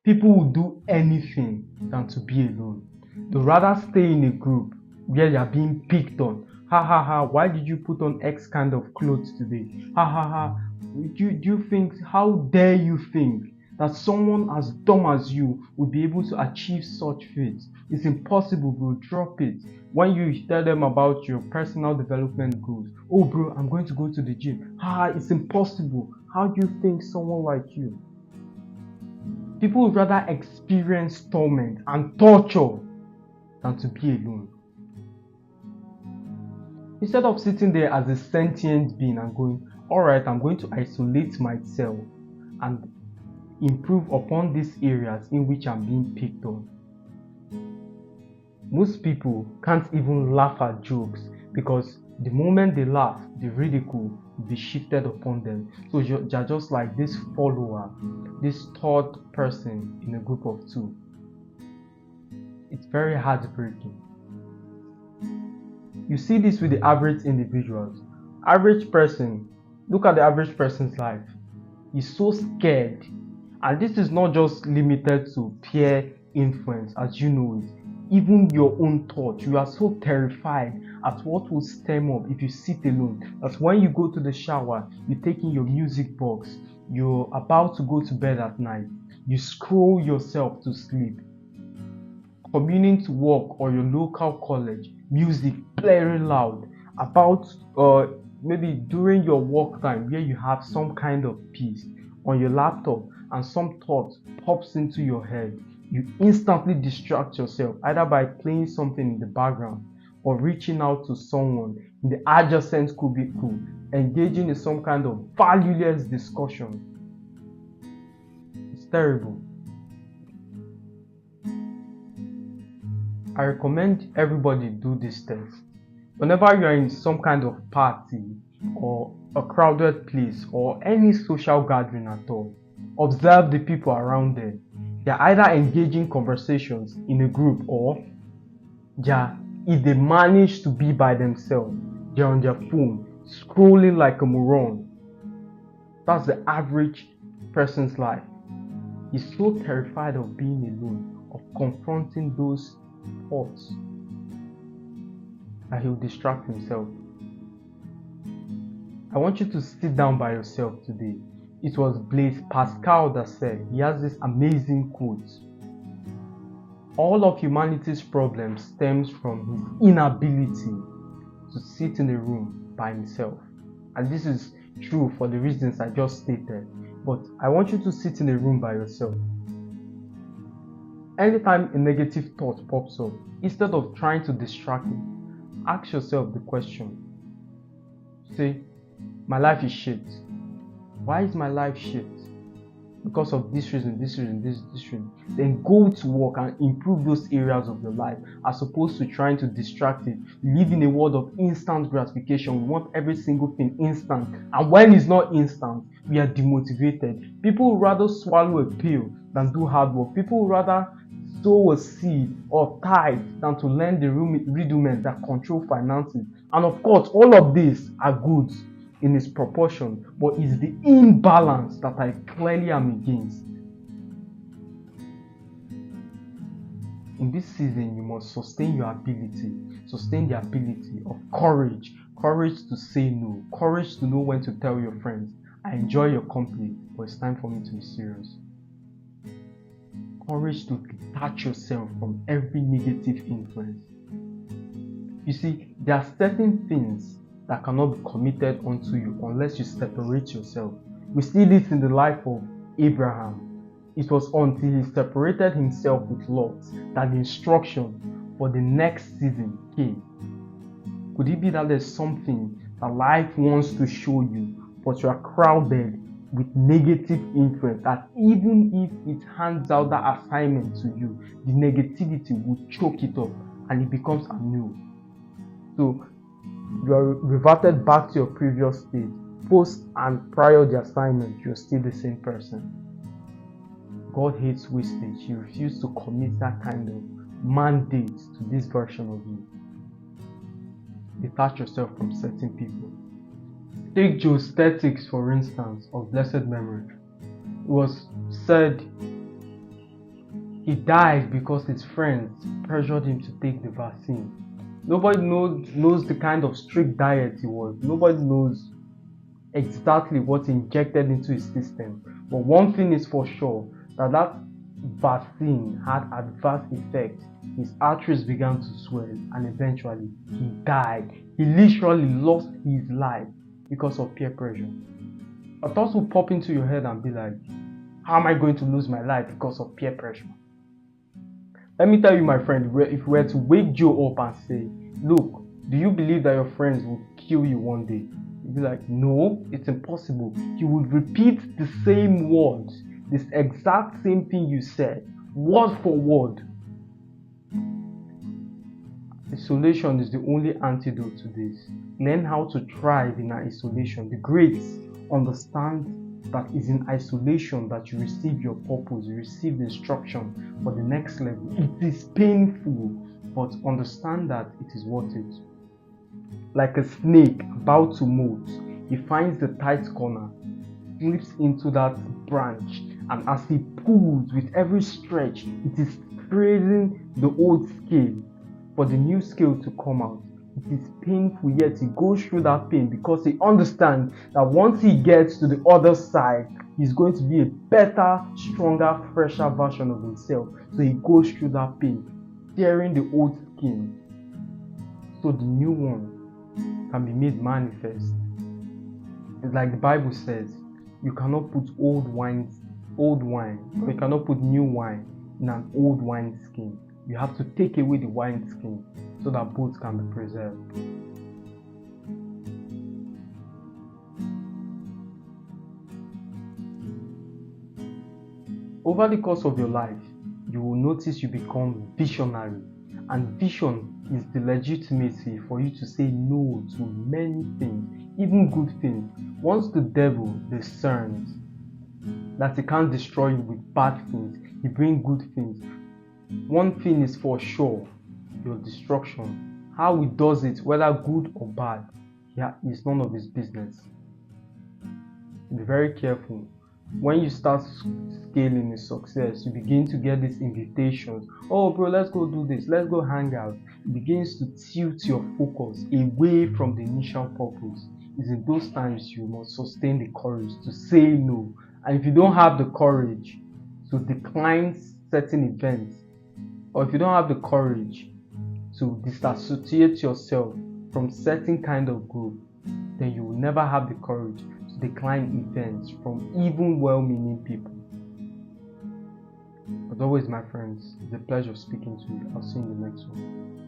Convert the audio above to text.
People will do anything than to be alone. They'd rather stay in a group where they are being picked on. Ha ha ha, why did you put on X kind of clothes today? Ha ha ha, do you think, how dare you think that someone as dumb as you would be able to achieve such feats? It's impossible, bro. Drop it. When you tell them about your personal development goals, oh, bro, I'm going to go to the gym. It's impossible. How do you think someone like you? People would rather experience torment and torture than to be alone. Instead of sitting there as a sentient being and going, alright, I'm going to isolate myself and improve upon these areas in which I'm being picked on. Most people can't even laugh at jokes because the moment they laugh, the ridicule will be shifted upon them. So you're just like this follower, this third person in a group of two. It's very heartbreaking. You see this with the average individuals. Average person, look at the average person's life. He's so scared. And this is not just limited to peer influence, as you know it. Even your own thoughts, you are so terrified at what will stem up if you sit alone. That's when you go to the shower, you take in your music box, you're about to go to bed at night, you scroll yourself to sleep. Commuting to work or your local college, music blaring loud, about maybe during your work time where you have some kind of peace on your laptop and some thought pops into your head. You instantly distract yourself either by playing something in the background or reaching out to someone in the adjacent cubicle, engaging in some kind of valueless discussion. It's terrible. I recommend everybody do this test. Whenever you are in some kind of party or a crowded place or any social gathering at all, observe the people around there. They're either engaging conversations in a group or if they manage to be by themselves, they're on their phone, scrolling like a moron. That's the average person's life. He's so terrified of being alone, of confronting those thoughts, that he'll distract himself. I want you to sit down by yourself today. It was Blaise Pascal that said, he has this amazing quote: all of humanity's problems stems from his inability to sit in a room by himself. And this is true for the reasons I just stated, but I want you to sit in a room by yourself. Anytime a negative thought pops up, instead of trying to distract it, ask yourself the question. Say, my life is shit. Why is my life shit? Because of this reason, this reason, this reason. Then go to work and improve those areas of your life, as opposed to trying to distract it. We live in a world of instant gratification. We want every single thing instant. And when it's not instant, we are demotivated. People would rather swallow a pill than do hard work. People would rather sow a seed or tithe than to learn the rudiments that control finances. And of course, all of these are good in its proportion, but it's the imbalance that I clearly am against. In this season, you must sustain your ability, sustain the ability of courage to say no, courage to know when to tell your friends, I enjoy your company, but it's time for me to be serious. Courage to detach yourself from every negative influence. You see, there are certain things that cannot be committed unto you unless you separate yourself. We see this in the life of Abraham. It was until he separated himself with Lot that the instruction for the next season came. Could it be that there's something that life wants to show you, but you are crowded with negative influence, that even if it hands out that assignment to you, the negativity will choke it up and it becomes a no. So you are reverted back to your previous state. Post and prior the assignment, you're still the same person. God hates wastage. He refused to commit that kind of mandate to this version of you. Detach yourself from certain people. Take Joe Statics, for instance, of blessed memory. It was said He died because his friends pressured him to take the vaccine. Nobody knows the kind of strict diet he was. Nobody knows exactly what he injected into his system. But one thing is for sure, that vaccine had adverse effects. His arteries began to swell and eventually he died. He literally lost his life because of peer pressure. A thought will pop into your head and be like, how am I going to lose my life because of peer pressure? Let me tell you, my friend, if we were to wake Joe up and say, look, do you believe that your friends will kill you one day? You'd be like, no, it's impossible. You would repeat the same words, this exact same thing you said, word for word. Isolation is the only antidote to this. Learn how to thrive in isolation. The greats understand that is in isolation that you receive your purpose, you receive the instruction for the next level. It is painful, but understand that it is worth it. Like a snake about to molt, he finds the tight corner, slips into that branch, and as he pulls with every stretch, it is freezing the old scale for the new scale to come out. It is painful, yet he goes through that pain because he understands that once he gets to the other side, he's going to be a better, stronger, fresher version of himself. So he goes through that pain, tearing the old skin, so the new one can be made manifest. It's like the Bible says, you cannot put old wine, or you cannot put new wine in an old wine skin. You have to take away the wine skin so that both can be preserved. Over the course of your life, you will notice you become visionary, and vision is the legitimacy for you to say no to many things, even good things. Once the devil discerns that he can't destroy you with bad things, he brings good things. One thing is for sure, your destruction. How he does it, whether good or bad, is none of his business. Be very careful. When you start scaling in success, you begin to get these invitations. Oh bro, let's go do this, let's go hang out. It begins to tilt your focus away from the initial purpose. It's in those times you must sustain the courage to say no. And if you don't have the courage to decline certain events, or if you don't have the courage to disassociate yourself from certain kind of group, then you will never have the courage to decline events from even well-meaning people. As always, my friends, it's a pleasure speaking to you. I'll see you in the next one.